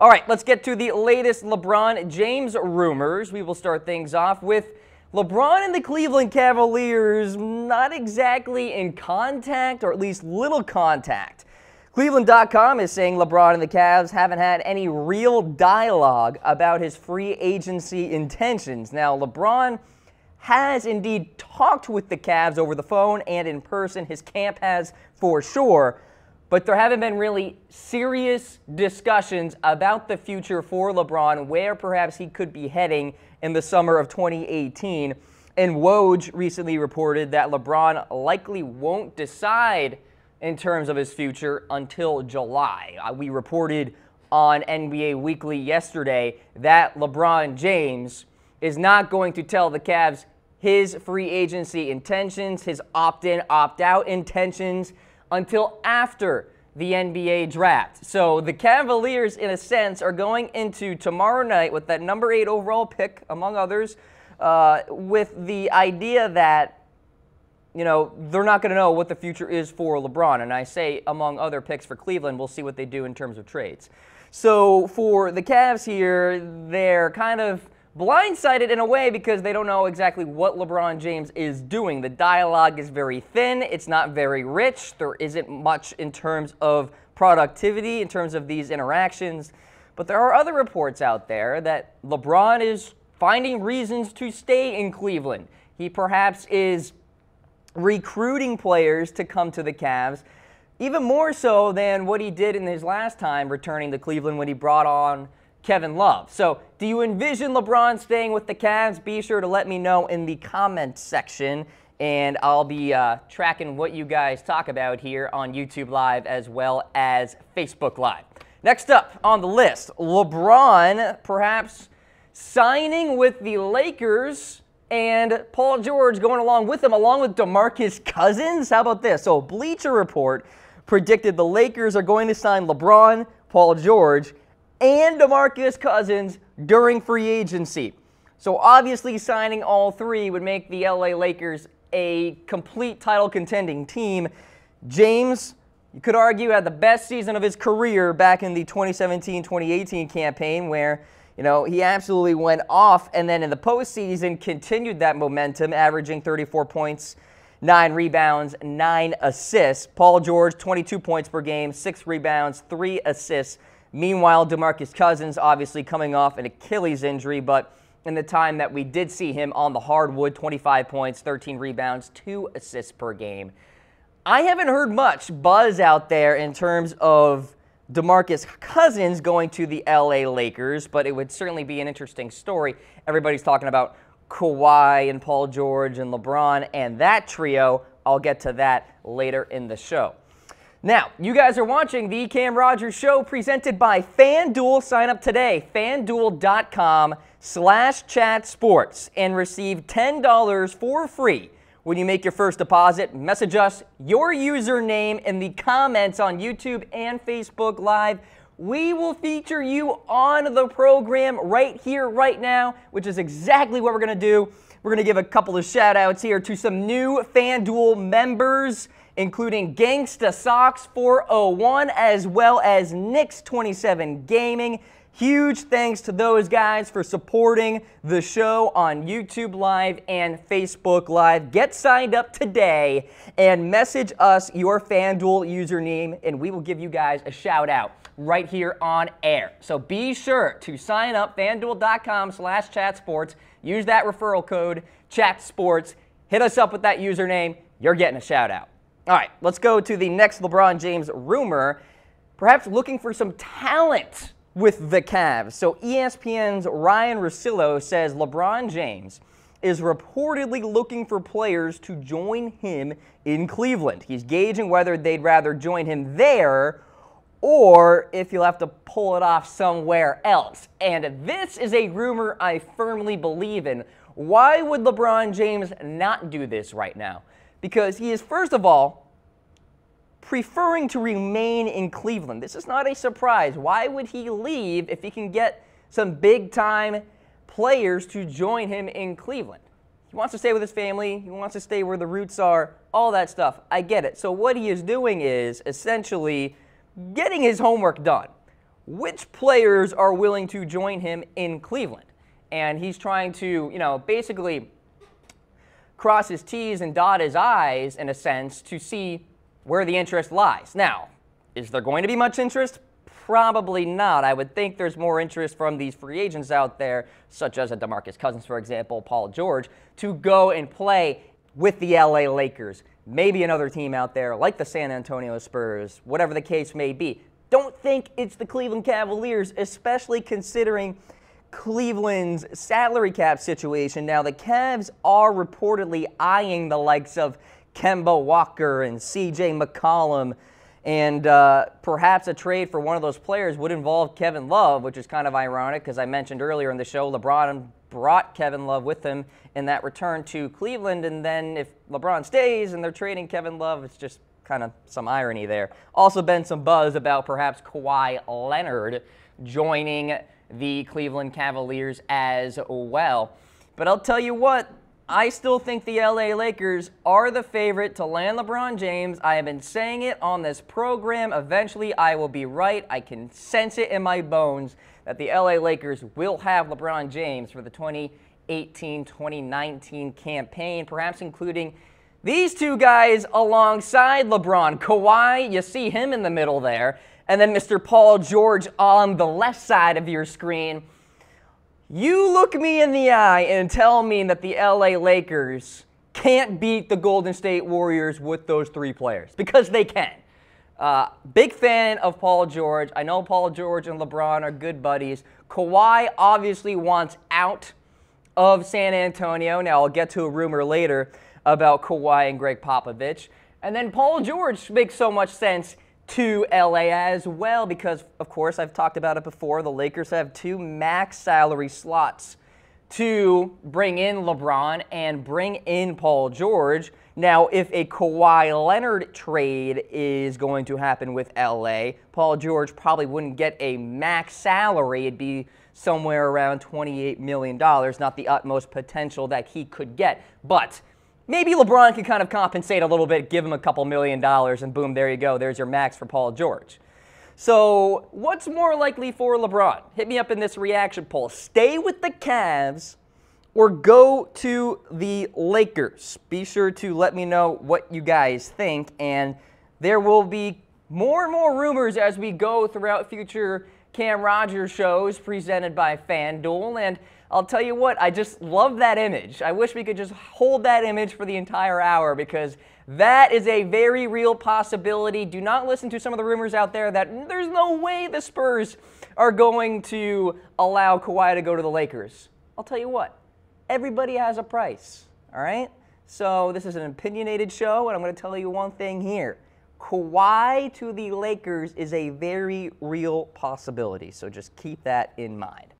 All right, let's get to the latest LeBron James rumors. We will start things off with LeBron and the Cleveland Cavaliers not exactly in contact, or at least little contact. Cleveland.com is saying LeBron and the Cavs haven't had any real dialogue about his free agency intentions. Now, LeBron has indeed talked with the Cavs over the phone and in person. His camp has for sure. But there haven't been really serious discussions about the future for LeBron, where perhaps he could be heading in the summer of 2018. And Woj recently reported that LeBron likely won't decide in terms of his future until July. We reported on NBA Weekly yesterday that LeBron James is not going to tell the Cavs his free agency intentions, his opt-in, opt-out intentions, until after the NBA draft. So the Cavaliers, in a sense, are going into tomorrow night with that number 8 overall pick, among others, with the idea that, you know, they're not going to know what the future is for LeBron. And I say among other picks for Cleveland, we'll see what they do in terms of trades. So for the Cavs here, they're kind of blindsided in a way because they don't know exactly what LeBron James is doing. The dialogue is very thin. It's not very rich. There isn't much in terms of productivity, in terms of these interactions. But there are other reports out there that LeBron is finding reasons to stay in Cleveland. He perhaps is recruiting players to come to the Cavs, even more so than what he did in his last time returning to Cleveland when he brought on Kevin Love. So do you envision LeBron staying with the Cavs? Be sure to let me know in the comments section, and I'll be tracking what you guys talk about here on YouTube Live as well as Facebook Live. Next up on the list, LeBron perhaps signing with the Lakers and Paul George going along with him, along with DeMarcus Cousins. How about this? So Bleacher Report predicted the Lakers are going to sign LeBron, Paul George, and DeMarcus Cousins during free agency. So obviously signing all three would make the LA Lakers a complete title contending team. James, you could argue, had the best season of his career back in the 2017-2018 campaign where, you know, he absolutely went off, and then in the postseason continued that momentum, averaging 34 points, 9 rebounds, 9 assists. Paul George, 22 points per game, 6 rebounds, 3 assists. Meanwhile, DeMarcus Cousins obviously coming off an Achilles injury, but in the time that we did see him on the hardwood, 25 points, 13 rebounds, 2 assists per game. I haven't heard much buzz out there in terms of DeMarcus Cousins going to the LA Lakers, but it would certainly be an interesting story. Everybody's talking about Kawhi and Paul George and LeBron and that trio. I'll get to that later in the show. Now, you guys are watching the Cam Rogers Show presented by FanDuel. Sign up today, FanDuel.com/chatsports, and receive $10 for free when you make your first deposit. Message us your username in the comments on YouTube and Facebook Live. We will feature you on the program right here, right now, which is exactly what we're going to do. We're going to give a couple of shout-outs here to some new FanDuel members, including Gangsta Sox 401, as well as Knicks 27 Gaming. Huge thanks to those guys for supporting the show on YouTube Live and Facebook Live. Get signed up today and message us your FanDuel username, and we will give you guys a shout out right here on air. So be sure to sign up, FanDuel.com/chatsports. Use that referral code, chatsports. Hit us up with that username. You're getting a shout out. All right, let's go to the next LeBron James rumor, perhaps looking for some talent with the Cavs. So ESPN's Ryan Russillo says LeBron James is reportedly looking for players to join him in Cleveland. He's gauging whether they'd rather join him there or if he'll have to pull it off somewhere else. And this is a rumor I firmly believe in. Why would LeBron James not do this right now? Because he is, first of all, preferring to remain in Cleveland. This is not a surprise. Why would he leave if he can get some big-time players to join him in Cleveland? He wants to stay with his family. He wants to stay where the roots are, all that stuff. I get it. So what he is doing is essentially getting his homework done. which players are willing to join him in Cleveland. And he's trying to, basically cross his T's and dot his I's, in a sense, to see where the interest lies. Now, is there going to be much interest? Probably not. I would think there's more interest from these free agents out there, such as a DeMarcus Cousins, for example, Paul George, to go and play with the LA Lakers. Maybe another team out there like the San Antonio Spurs, whatever the case may be. Don't think it's the Cleveland Cavaliers, especially considering Cleveland's salary cap situation. Now, the Cavs are reportedly eyeing the likes of Kemba Walker and CJ McCollum, and perhaps a trade for one of those players would involve Kevin Love, which is kind of ironic because I mentioned earlier in the show LeBron brought Kevin Love with him in that return to Cleveland, and then if LeBron stays and they're trading Kevin Love, it's just kind of some irony there. Also been some buzz about perhaps Kawhi Leonard joining the Cleveland Cavaliers as well. But I'll tell you what, I still think the LA Lakers are the favorite to land LeBron James. I have been saying it on this program. Eventually, I will be right. I can sense it in my bones that the LA Lakers will have LeBron James for the 2018-2019 campaign, perhaps including these two guys alongside LeBron. Kawhi, you see him in the middle there, and then Mr. Paul George on the left side of your screen. You look me in the eye and tell me that the LA Lakers can't beat the Golden State Warriors with those three players, because they can. Big fan of Paul George. I know Paul George and LeBron are good buddies. Kawhi obviously wants out of San Antonio. Now, I'll get to a rumor later about Kawhi and Greg Popovich. And then Paul George makes so much sense to LA as well because, of course, I've talked about it before, the Lakers have 2 max salary slots to bring in LeBron and bring in Paul George. Now, if a Kawhi Leonard trade is going to happen with LA, Paul George probably wouldn't get a max salary. It'd be somewhere around $28 million, not the utmost potential that he could get. But maybe LeBron can kind of compensate a little bit, give him a couple $1 million, and boom, there you go. There's your max for Paul George. So what's more likely for LeBron? Hit me up in this reaction poll. Stay with the Cavs or go to the Lakers? Be sure to let me know what you guys think, and there will be more and more rumors as we go throughout future Cam Rogers shows presented by FanDuel. And I'll tell you what, I just love that image. I wish we could just hold that image for the entire hour because that is a very real possibility. Do not listen to some of the rumors out there that there's no way the Spurs are going to allow Kawhi to go to the Lakers. I'll tell you what, everybody has a price, all right? So this is an opinionated show, and I'm going to tell you one thing here. Kawhi to the Lakers is a very real possibility, so just keep that in mind.